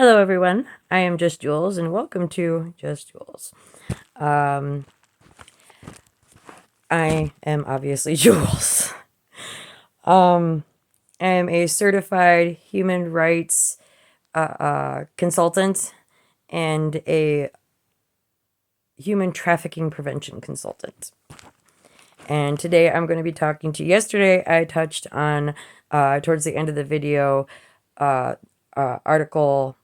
Hello, everyone. I am Just Jules, and welcome to Just Jules. I am obviously Jules. I am a certified human rights consultant and a human trafficking prevention consultant. And today I'm going to be talking to you. Yesterday I touched on, towards the end of the video, Article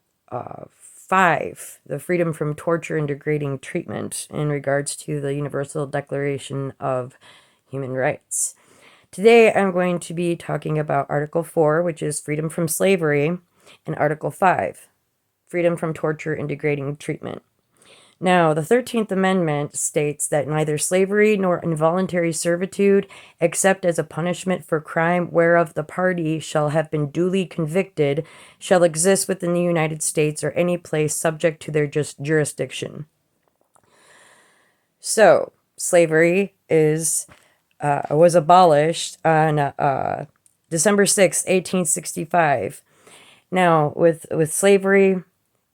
5, the freedom from torture and degrading treatment in regards to the Universal Declaration of Human Rights. Today I'm going to be talking about Article 4, which is freedom from slavery, and Article 5, freedom from torture and degrading treatment. Now, the 13th Amendment states that neither slavery nor involuntary servitude, except as a punishment for crime whereof the party shall have been duly convicted, shall exist within the United States or any place subject to their jurisdiction. So, slavery was abolished on December 6, 1865. Now, with slavery,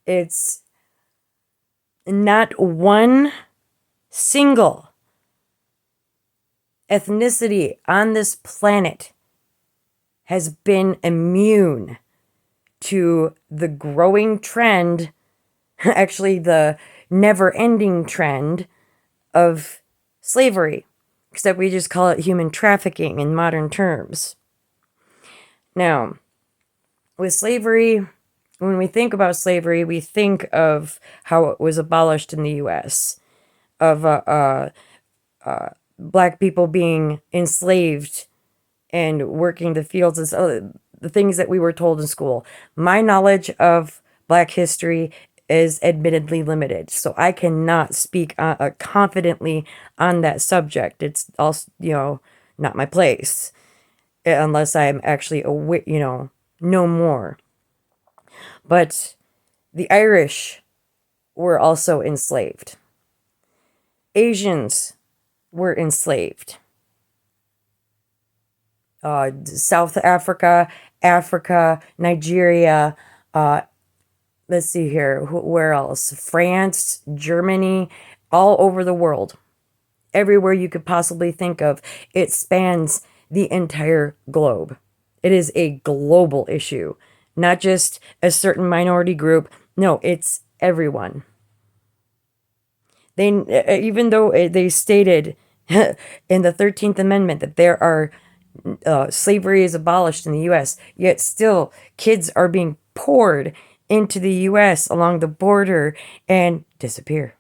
it's not one single ethnicity on this planet has been immune to the growing trend, actually the never-ending trend of slavery, except we just call it human trafficking in modern terms. Now, with slavery, when we think about slavery, we think of how it was abolished in the U.S., of black people being enslaved and working the fields, and the things that we were told in school. My knowledge of black history is admittedly limited, so I cannot speak confidently on that subject. It's also, not my place, unless I'm actually know more. But the Irish were also enslaved. Asians were enslaved. South Africa, Nigeria, let's see here, where else? France, Germany, all over the world. Everywhere you could possibly think of. It spans the entire globe. It is a global issue. Not just a certain minority group. No, it's everyone. Even though they stated in the 13th Amendment that there are slavery is abolished in the U.S., yet still kids are being poured into the U.S. along the border and disappear.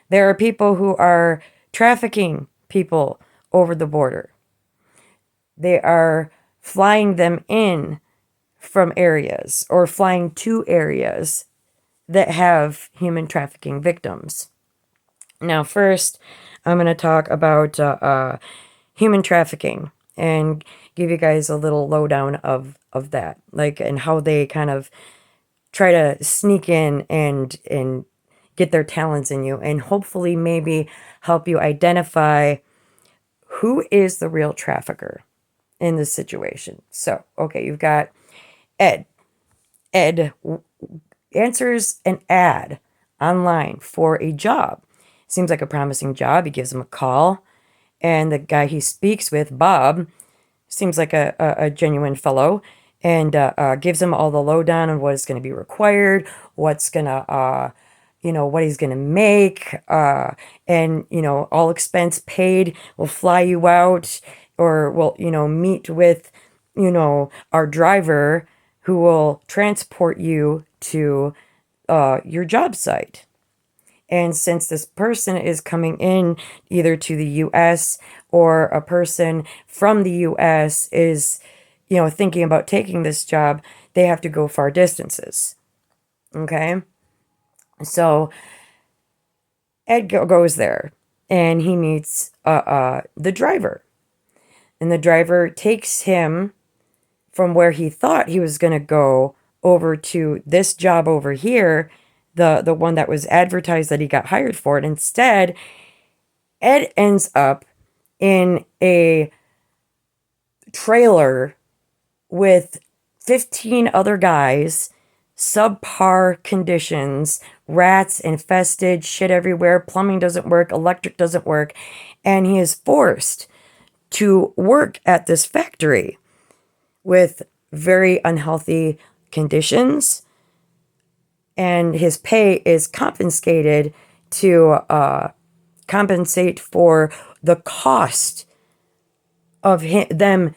There are people who are trafficking people over the border. They are flying them in from areas or flying to areas that have human trafficking victims. Now, first, I'm going to talk about human trafficking and give you guys a little lowdown of that, and how they kind of try to sneak in and get their talents in you, and hopefully maybe help you identify who is the real trafficker in this situation. So, okay, you've got Ed. Ed answers an ad online for a job. Seems like a promising job. He gives him a call, and the guy he speaks with, Bob, seems like a genuine fellow, and gives him all the lowdown on what is going to be required, what's going to, what he's going to make, and, all expense paid, will fly you out, or will, meet with, our driver who will transport you to your job site. And since this person is coming in either to the U.S. or a person from the U.S. is, thinking about taking this job, they have to go far distances. Okay? So Ed goes there and he meets the driver. And the driver takes him from where he thought he was going to go over to this job over here, the one that was advertised that he got hired for. And instead, Ed ends up in a trailer with 15 other guys, subpar conditions, rats infested, shit everywhere, plumbing doesn't work, electric doesn't work, and he is forced to work at this factory with very unhealthy conditions, and his pay is confiscated to compensate for the cost of them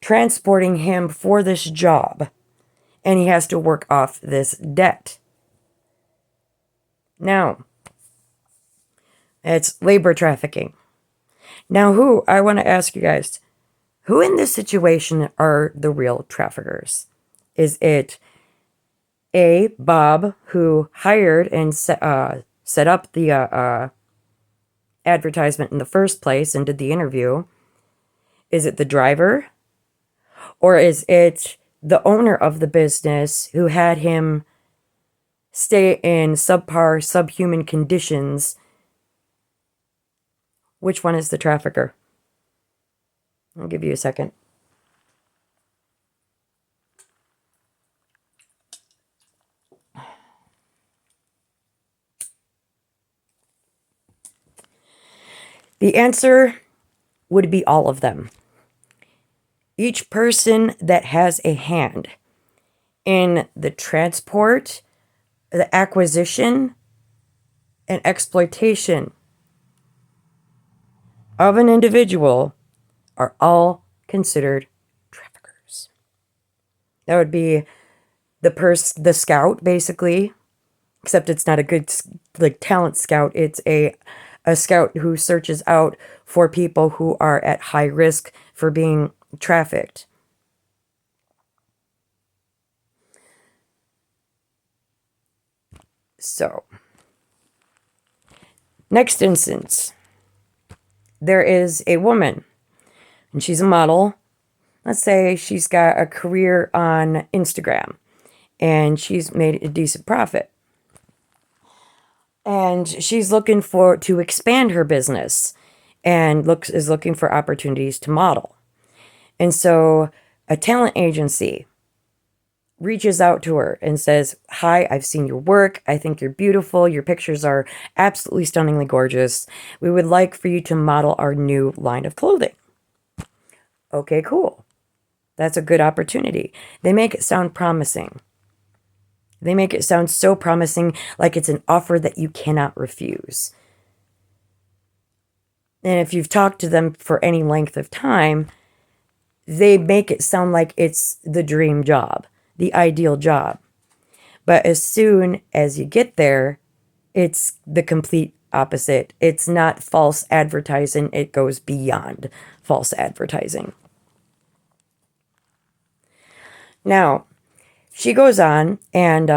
transporting him for this job, and he has to work off this debt. Now, it's labor trafficking. Now, I want to ask you guys, who in this situation are the real traffickers? Is it A, Bob, who hired and set up the advertisement in the first place and did the interview? Is it the driver? Or is it the owner of the business who had him stay in subpar, subhuman conditions? Which one is the trafficker? I'll give you a second. The answer would be all of them. Each person that has a hand in the transport, the acquisition, and exploitation of an individual are all considered traffickers. That would be the scout, basically, except it's not a good talent scout. It's a scout who searches out for people who are at high risk for being trafficked. So, next instance, there is a woman, and she's a model. Let's say she's got a career on Instagram, and she's made a decent profit. And she's looking to expand her business, and is looking for opportunities to model. And so a talent agency reaches out to her and says, "Hi, I've seen your work. I think you're beautiful. Your pictures are absolutely stunningly gorgeous. We would like for you to model our new line of clothing." Okay, cool. That's a good opportunity. They make it sound promising. They make it sound so promising, like it's an offer that you cannot refuse. And if you've talked to them for any length of time, they make it sound like it's the dream job, the ideal job. But as soon as you get there, it's the complete opposite. It's not false advertising. It goes beyond false advertising. Now, she goes on and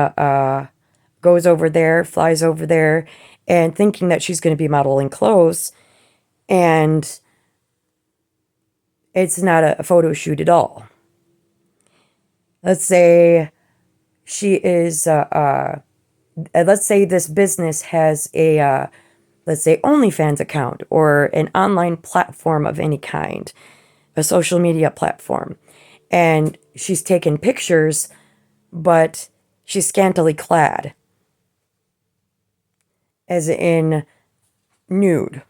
goes over there, flies over there, and thinking that she's going to be modeling clothes, and it's not a photo shoot at all. Let's say she is, let's say this business has a, let's say, OnlyFans account or an online platform of any kind, a social media platform, and she's taken pictures, but she's scantily clad, as in nude,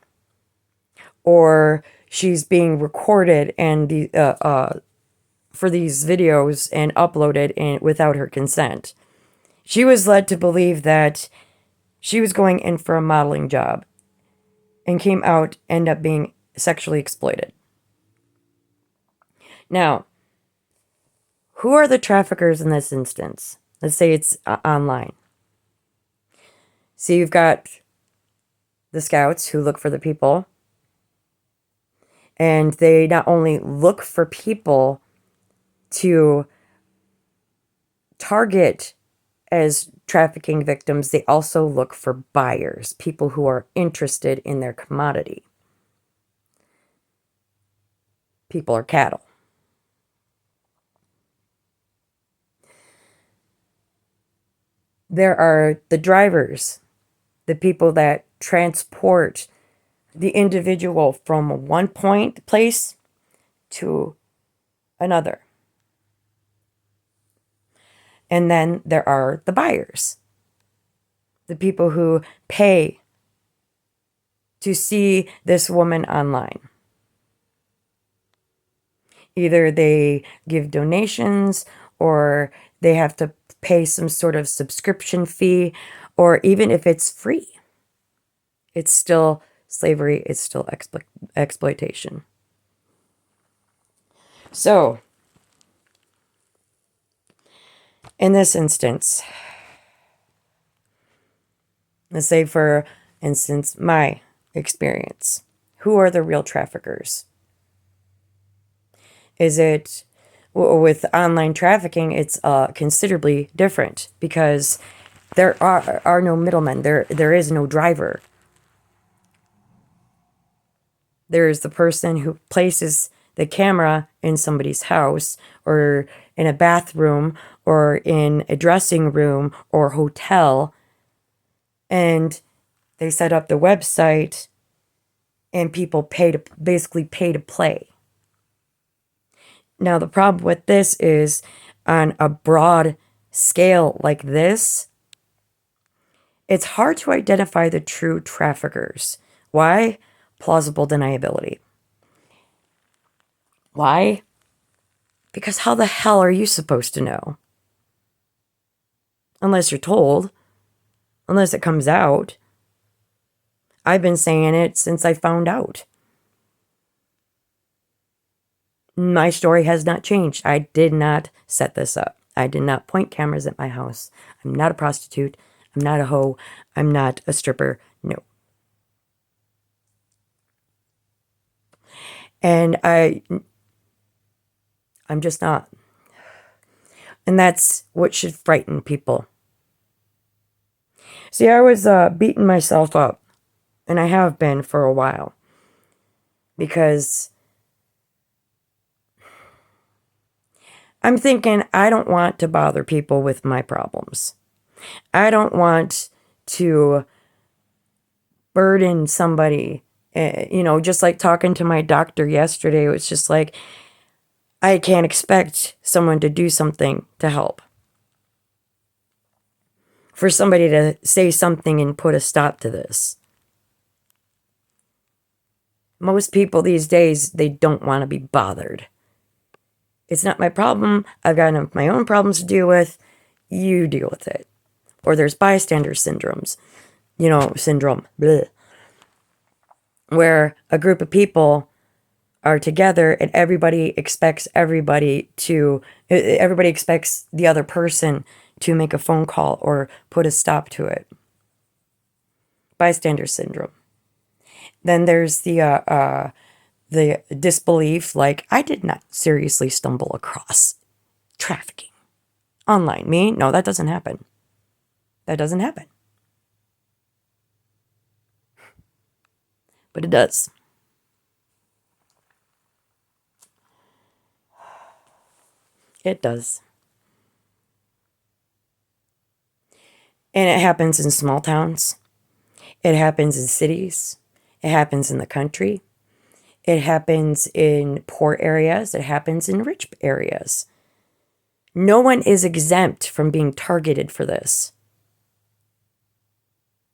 or she's being recorded and for these videos and uploaded without her consent. She was led to believe that she was going in for a modeling job and came out, end up being sexually exploited. Now, who are the traffickers in this instance? Let's say it's online. So you've got the scouts who look for the people, and they not only look for people to target as trafficking victims, they also look for buyers, people who are interested in their commodity. People are cattle. There are the drivers, the people that transport the individual from one place to another. And then there are the buyers, the people who pay to see this woman online. Either they give donations, or they have to pay some sort of subscription fee, or even if it's free, it's still slavery, it's still exploitation. So, in this instance, let's say for instance, my experience, who are the real traffickers? Is it with online trafficking? It's considerably different because there are no middlemen. There is no driver. There is the person who places the camera in somebody's house, or in a bathroom, or in a dressing room or hotel, and they set up the website, and people basically pay to play. Now, the problem with this is, on a broad scale like this, it's hard to identify the true traffickers. Why? Plausible deniability. Why? Because how the hell are you supposed to know? Unless you're told. Unless it comes out. I've been saying it since I found out. My story has not changed. I did not set this up. I did not point cameras at my house. I'm not a prostitute. I'm not a hoe. I'm not a stripper. No. And I'm just not. And that's what should frighten people. See, I was beating myself up, and I have been for a while, because I'm thinking I don't want to bother people with my problems. I don't want to burden somebody. Just like talking to my doctor yesterday, it was just like, I can't expect someone to do something to help. For somebody to say something and put a stop to this. Most people these days, they don't want to be bothered. It's not my problem. I've got enough of my own problems to deal with. You deal with it. Or there's bystander syndromes. Syndrome. Bleh. Where a group of people are together and everybody expects the other person to make a phone call or put a stop to it. Bystander syndrome. Then there's the disbelief, like, I did not seriously stumble across trafficking online. Me? No, that doesn't happen. That doesn't happen. But it does. It does. And it happens in small towns. It happens in cities. It happens in the country. It happens in poor areas. It happens in rich areas. No one is exempt from being targeted for this.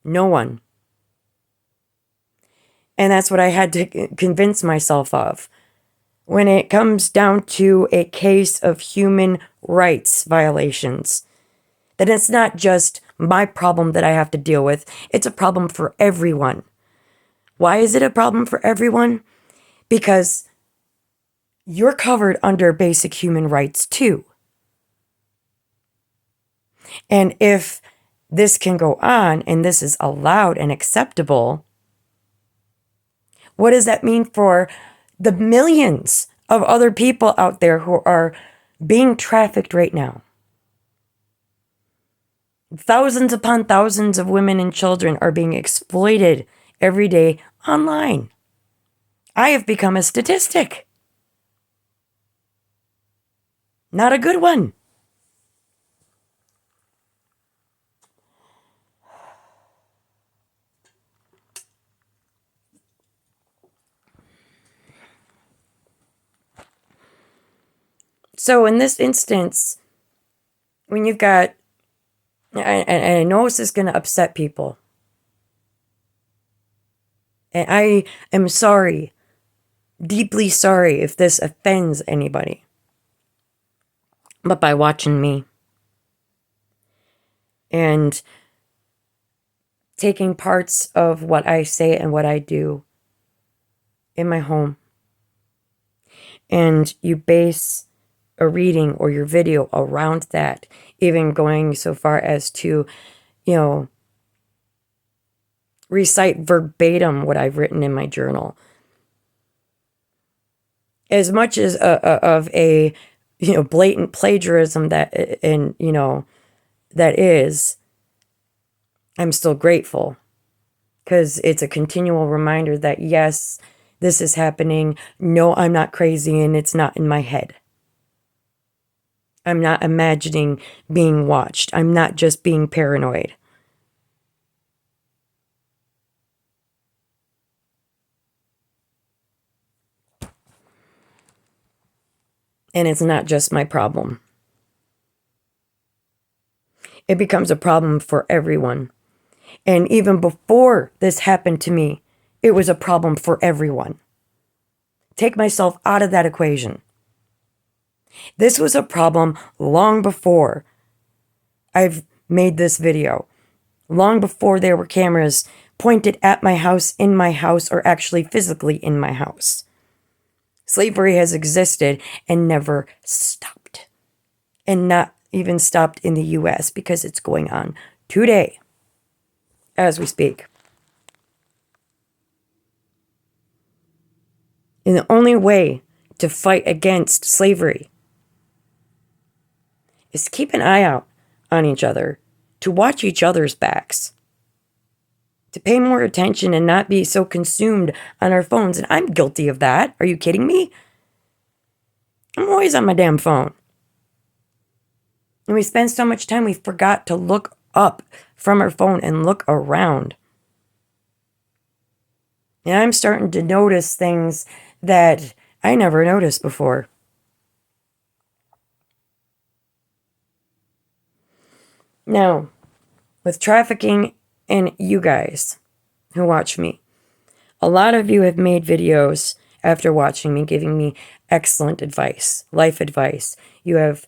No one. And that's what I had to convince myself of. When it comes down to a case of human rights violations, that it's not just my problem that I have to deal with. It's a problem for everyone. Why is it a problem for everyone? Because you're covered under basic human rights too. And if this can go on and this is allowed and acceptable, what does that mean for the millions of other people out there who are being trafficked right now? Thousands upon thousands of women and children are being exploited every day online. I have become a statistic. Not a good one. So in this instance, when you've got, and I know this is going to upset people, and I am sorry, deeply sorry if this offends anybody, but by watching me and taking parts of what I say and what I do in my home, and you base a reading or your video around that, even going so far as to, recite verbatim what I've written in my journal. As much as of a blatant plagiarism that is, I'm still grateful, because it's a continual reminder that yes, this is happening. No, I'm not crazy, and it's not in my head. I'm not imagining being watched. I'm not just being paranoid. And it's not just my problem. It becomes a problem for everyone. And even before this happened to me, it was a problem for everyone. Take myself out of that equation. This was a problem long before I've made this video. Long before there were cameras pointed at my house, in my house, or actually physically in my house. Slavery has existed and never stopped. And not even stopped in the US, because it's going on today as we speak. And the only way to fight against slavery is to keep an eye out on each other, to watch each other's backs, to pay more attention and not be so consumed on our phones. And I'm guilty of that. Are you kidding me? I'm always on my damn phone. And we spend so much time, we forgot to look up from our phone and look around. And I'm starting to notice things that I never noticed before. Now, with trafficking and you guys who watch me, a lot of you have made videos after watching me, giving me excellent advice, life advice. You have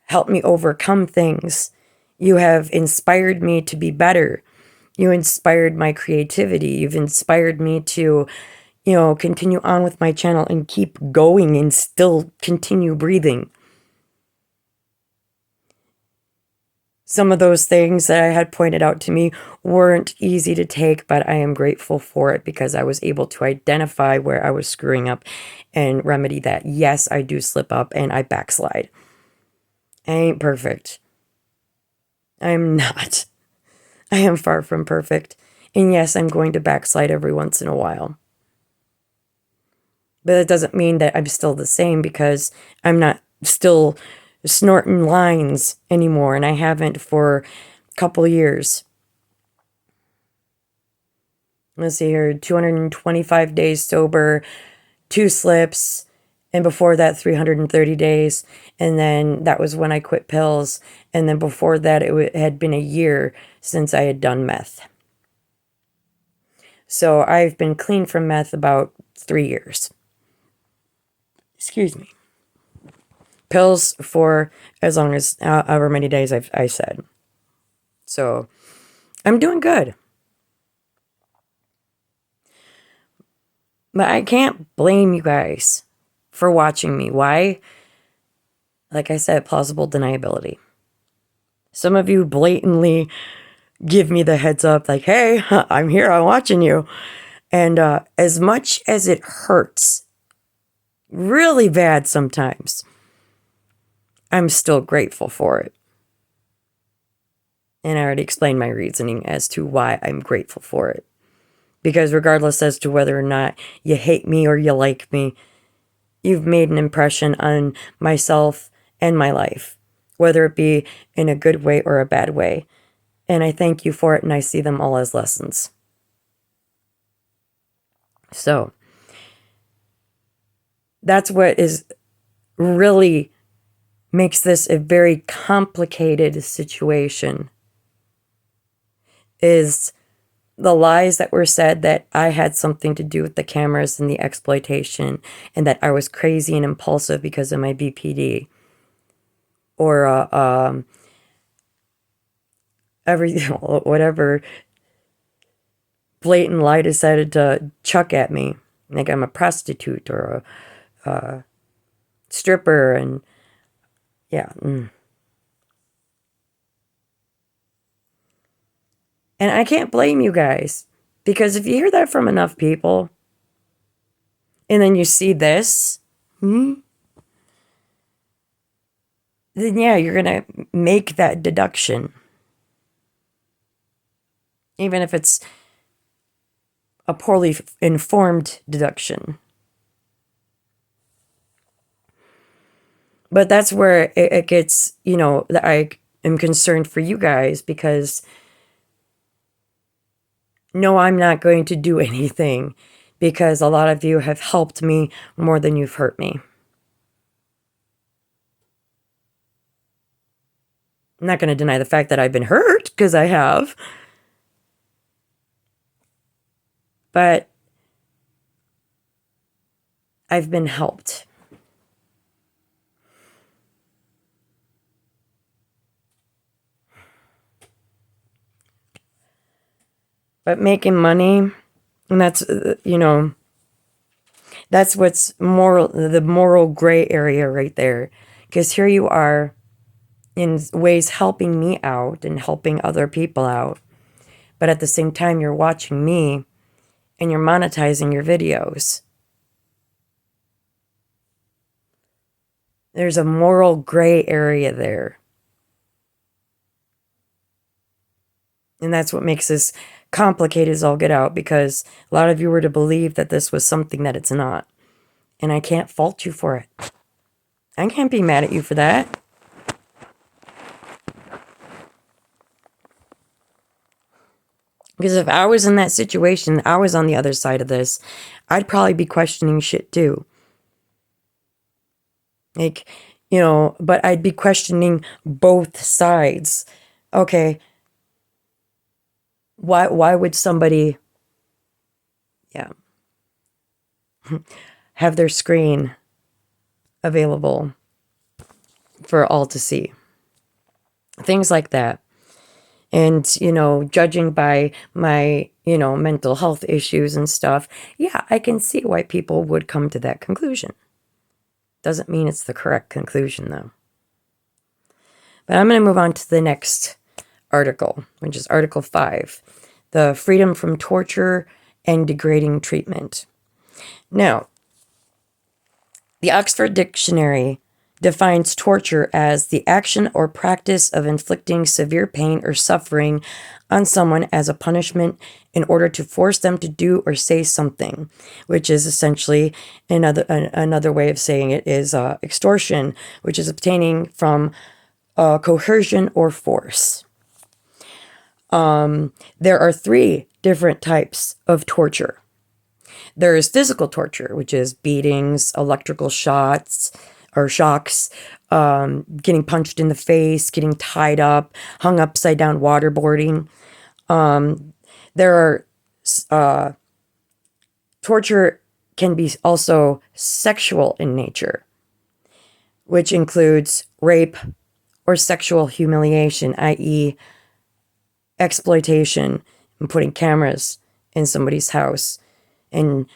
helped me overcome things. You have inspired me to be better. You inspired my creativity. You've inspired me to, continue on with my channel and keep going and still continue breathing. Some of those things that I had pointed out to me weren't easy to take, but I am grateful for it, because I was able to identify where I was screwing up and remedy that. Yes, I do slip up and I backslide. I ain't perfect. I am not. I am far from perfect. And yes, I'm going to backslide every once in a while. But that doesn't mean that I'm still the same, because I'm not still snorting lines anymore, and I haven't for a couple years. Let's see here, 225 days sober, 2 slips, and before that 330 days, and then that was when I quit pills, and then before that it had been a year since I had done meth. So I've been clean from meth about 3 years. Excuse me. Pills for as long as however many days I said. So I'm doing good. But I can't blame you guys for watching me. Why? Like I said, plausible deniability. Some of you blatantly give me the heads up, like, hey, I'm here, I'm watching you. And as much as it hurts really bad sometimes, I'm still grateful for it. And I already explained my reasoning as to why I'm grateful for it. Because regardless as to whether or not you hate me or you like me, you've made an impression on myself and my life, whether it be in a good way or a bad way. And I thank you for it, and I see them all as lessons. So, that's what is really makes this a very complicated situation is the lies that were said that I had something to do with the cameras and the exploitation, and that I was crazy and impulsive because of my BPD, or whatever blatant lie decided to chuck at me, like I'm a prostitute or a stripper, and yeah. And I can't blame you guys, because if you hear that from enough people, and then you see this, then yeah, you're going to make that deduction. Even if it's a poorly informed deduction. But that's where it gets, that I am concerned for you guys, because no, I'm not going to do anything, because a lot of you have helped me more than you've hurt me. I'm not going to deny the fact that I've been hurt, because I have. But I've been helped. But making money, and that's, that's what's the moral gray area right there. Because here you are in ways helping me out and helping other people out. But at the same time, you're watching me and you're monetizing your videos. There's a moral gray area there. And that's what makes this complicated as all get out, because a lot of you were to believe that this was something that it's not. And I can't fault you for it. I can't be mad at you for that. Because if I was in that situation, I was on the other side of this, I'd probably be questioning shit too. Like, but I'd be questioning both sides. Okay, why would somebody, have their screen available for all to see? Things like that. And, judging by my, mental health issues and stuff, yeah, I can see why people would come to that conclusion. Doesn't mean it's the correct conclusion, though. But I'm going to move on to the next article, which is Article 5, the freedom from torture and degrading treatment. Now, the Oxford Dictionary defines torture as the action or practice of inflicting severe pain or suffering on someone as a punishment in order to force them to do or say something, which is essentially another way of saying it is extortion, which is obtaining from coercion or force. There are 3 different types of torture. There is physical torture, which is beatings, electrical shocks, getting punched in the face, getting tied up, hung upside down, waterboarding. There are torture can be also sexual in nature, which includes rape or sexual humiliation, i.e., exploitation, and putting cameras in somebody's house and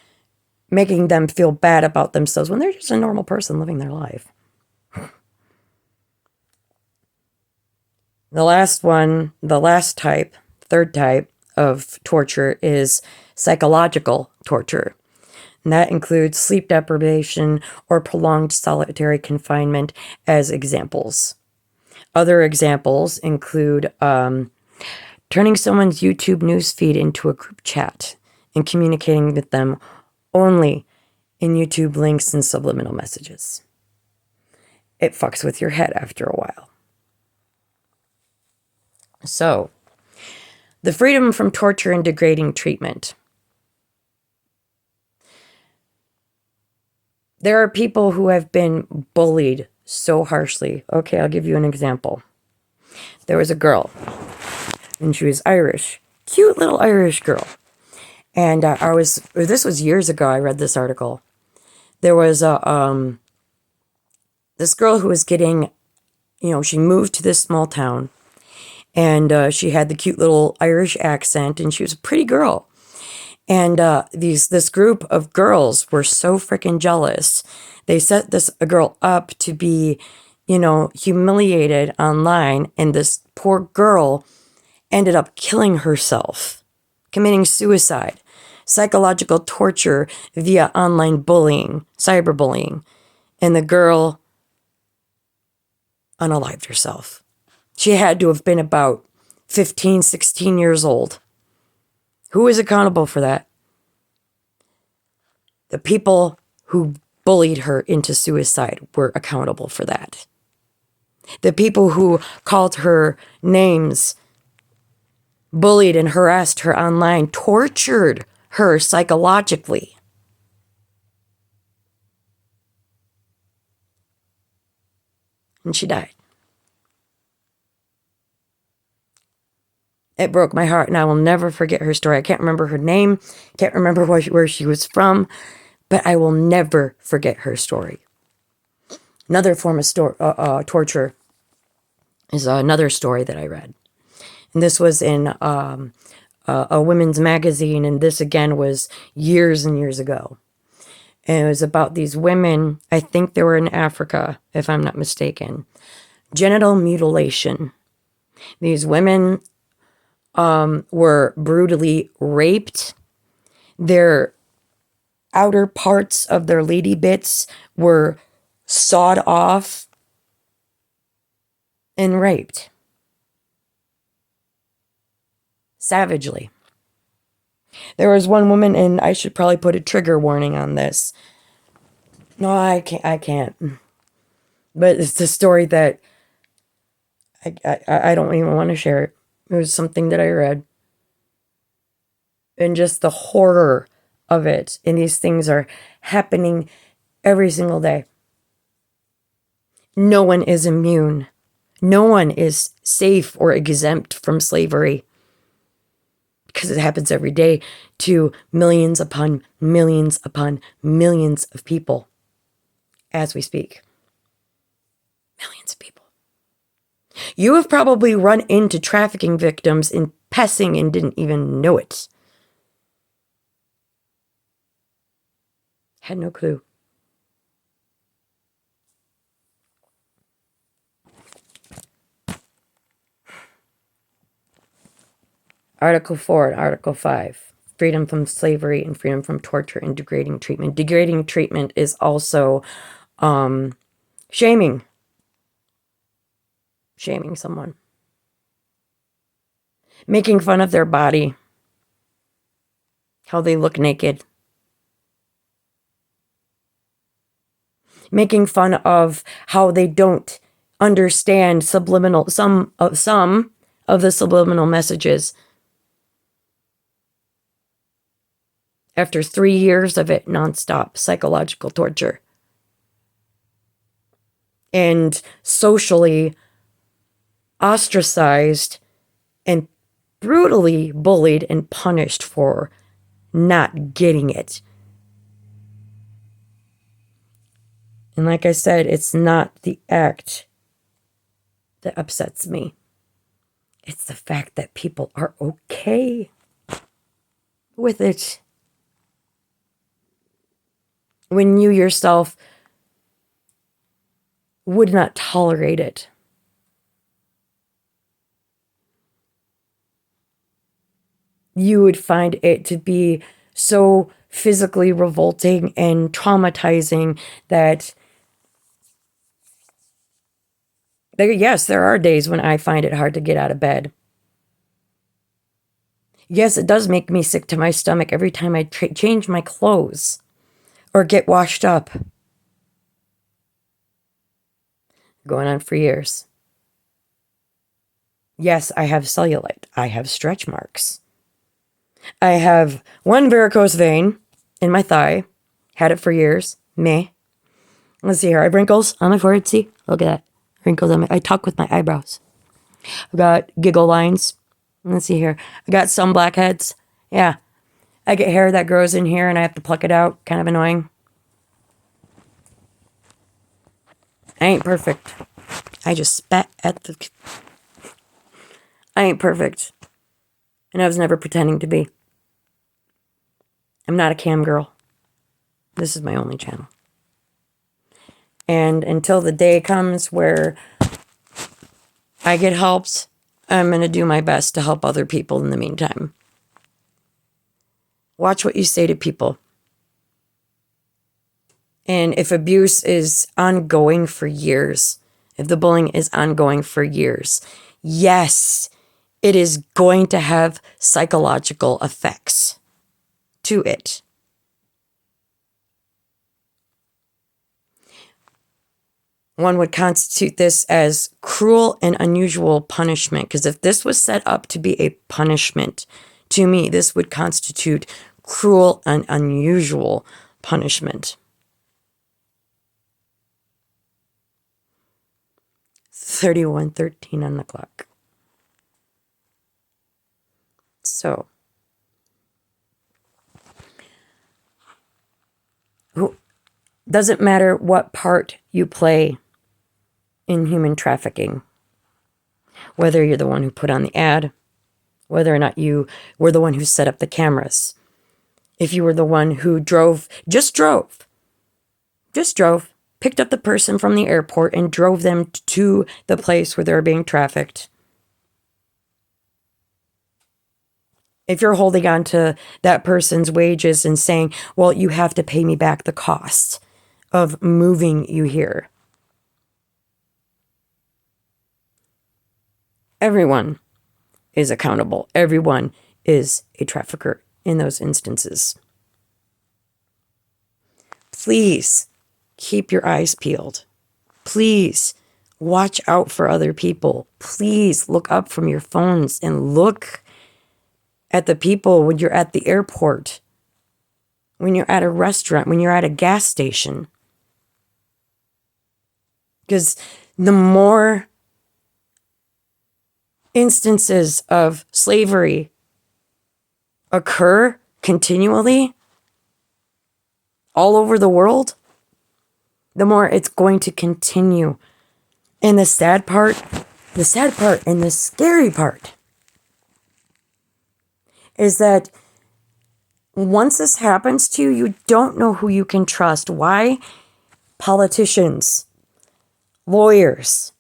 making them feel bad about themselves when they're just a normal person living their life. The last type, third type of torture is psychological torture. And that includes sleep deprivation or prolonged solitary confinement as examples. Other examples include turning someone's YouTube newsfeed into a group chat and communicating with them only in YouTube links and subliminal messages. It fucks with your head after a while. So, the freedom from torture and degrading treatment. There are people who have been bullied so harshly. Okay, I'll give you an example. There was a girl, and she was Irish. Cute little Irish girl. And this was years ago, I read this article. There was this girl who was getting, she moved to this small town, and she had the cute little Irish accent, and she was a pretty girl. And this group of girls were so freaking jealous. They set this a girl up to be, humiliated online, and this poor girl ended up killing herself, committing suicide, psychological torture via online bullying, cyberbullying, and the girl unalived herself. She had to have been about 15, 16 years old. Who is accountable for that? The people who bullied her into suicide were accountable for that. The people who called her names, bullied and harassed her online, tortured her psychologically. And she died. It broke my heart, and I will never forget her story. I can't remember her name, can't remember where she was from, but I will never forget her story. Another form of torture is another story that I read. And this was in a women's magazine, and this again was years and years ago. And it was about these women, I think they were in Africa, if I'm not mistaken. Genital mutilation. These women were brutally raped. Their outer parts of their lady bits were sawed off and raped. Savagely. There was one woman, and I should probably put a trigger warning on this. No, I can't. But it's a story that I don't even want to share it. It was something that I read. And just the horror of it. And these things are happening every single day. No one is immune. No one is safe or exempt from slavery. Because it happens every day to millions upon millions upon millions of people. As we speak. Millions of people. You have probably run into trafficking victims in passing and didn't even know it. Had no clue. Article 4 and Article 5. Freedom from slavery and freedom from torture and degrading treatment. Degrading treatment is also shaming. Shaming someone. Making fun of their body. How they look naked. Making fun of how they don't understand subliminal, some of the subliminal messages. After 3 years of it, nonstop psychological torture. And socially ostracized and brutally bullied and punished for not getting it. And like I said, it's not the act that upsets me. It's the fact that people are okay with it. When you yourself would not tolerate it. You would find it to be so physically revolting and traumatizing that, yes, there are days when I find it hard to get out of bed. Yes, it does make me sick to my stomach every time I change my clothes or get washed up. Going on for years. Yes, I have cellulite. I have stretch marks. I have one varicose vein in my thigh. Had it for years. Meh. Let's see here. I have wrinkles on my forehead. See? Look at that. Wrinkles on I talk with my eyebrows. I've got giggle lines. Let's see here. I got some blackheads. Yeah. I get hair that grows in here and I have to pluck it out. Kind of annoying. I ain't perfect. I just spat at the... I ain't perfect. And I was never pretending to be. I'm not a cam girl. This is my only channel. And until the day comes where I get helped, I'm going to do my best to help other people in the meantime. Watch what you say to people. And if abuse is ongoing for years, if the bullying is ongoing for years, yes, it is going to have psychological effects to it. One would constitute this as cruel and unusual punishment, because if this was set up to be a punishment, to me, this would constitute cruel and unusual punishment. 31:13 on the clock. So, doesn't matter what part you play in human trafficking, whether you're the one who put on the ad, whether or not you were the one who set up the cameras, if you were the one who just drove, picked up the person from the airport and drove them to the place where they're being trafficked. If you're holding on to that person's wages and saying, well, you have to pay me back the cost of moving you here. Everyone is accountable. Everyone is a trafficker in those instances. Please keep your eyes peeled. Please watch out for other people. Please look up from your phones and look at the people when you're at the airport, when you're at a restaurant, when you're at a gas station. Because the more instances of slavery occur continually all over the world, the more it's going to continue. And the sad part and the scary part is that once this happens to you, you don't know who you can trust. Why? Politicians, lawyers,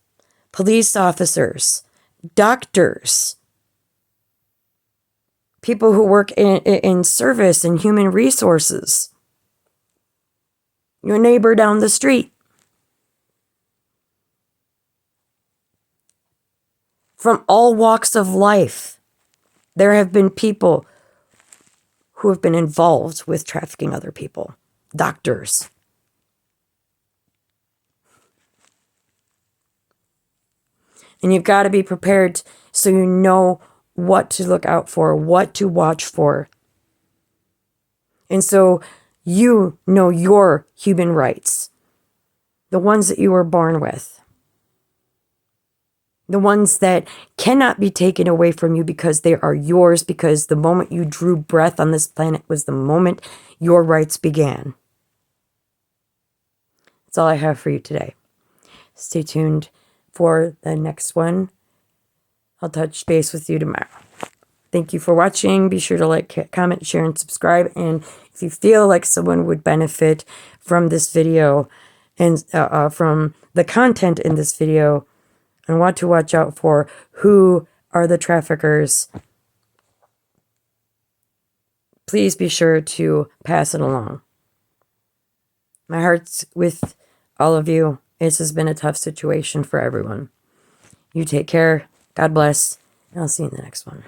police officers, doctors, people who work in service and human resources, your neighbor down the street. From all walks of life, there have been people who have been involved with trafficking other people. Doctors. And you've got to be prepared so you know what to look out for, what to watch for. And so you know your human rights, the ones that you were born with, the ones that cannot be taken away from you because they are yours, because the moment you drew breath on this planet was the moment your rights began. That's all I have for you today. Stay tuned for the next one. I'll touch base with you tomorrow. Thank you for watching. Be sure to like, comment, share, and subscribe. And if you feel like someone would benefit from this video and from the content in this video and want to watch out for who are the traffickers, please be sure to pass it along. My heart's with all of you. This has been a tough situation for everyone. You take care. God bless. And I'll see you in the next one.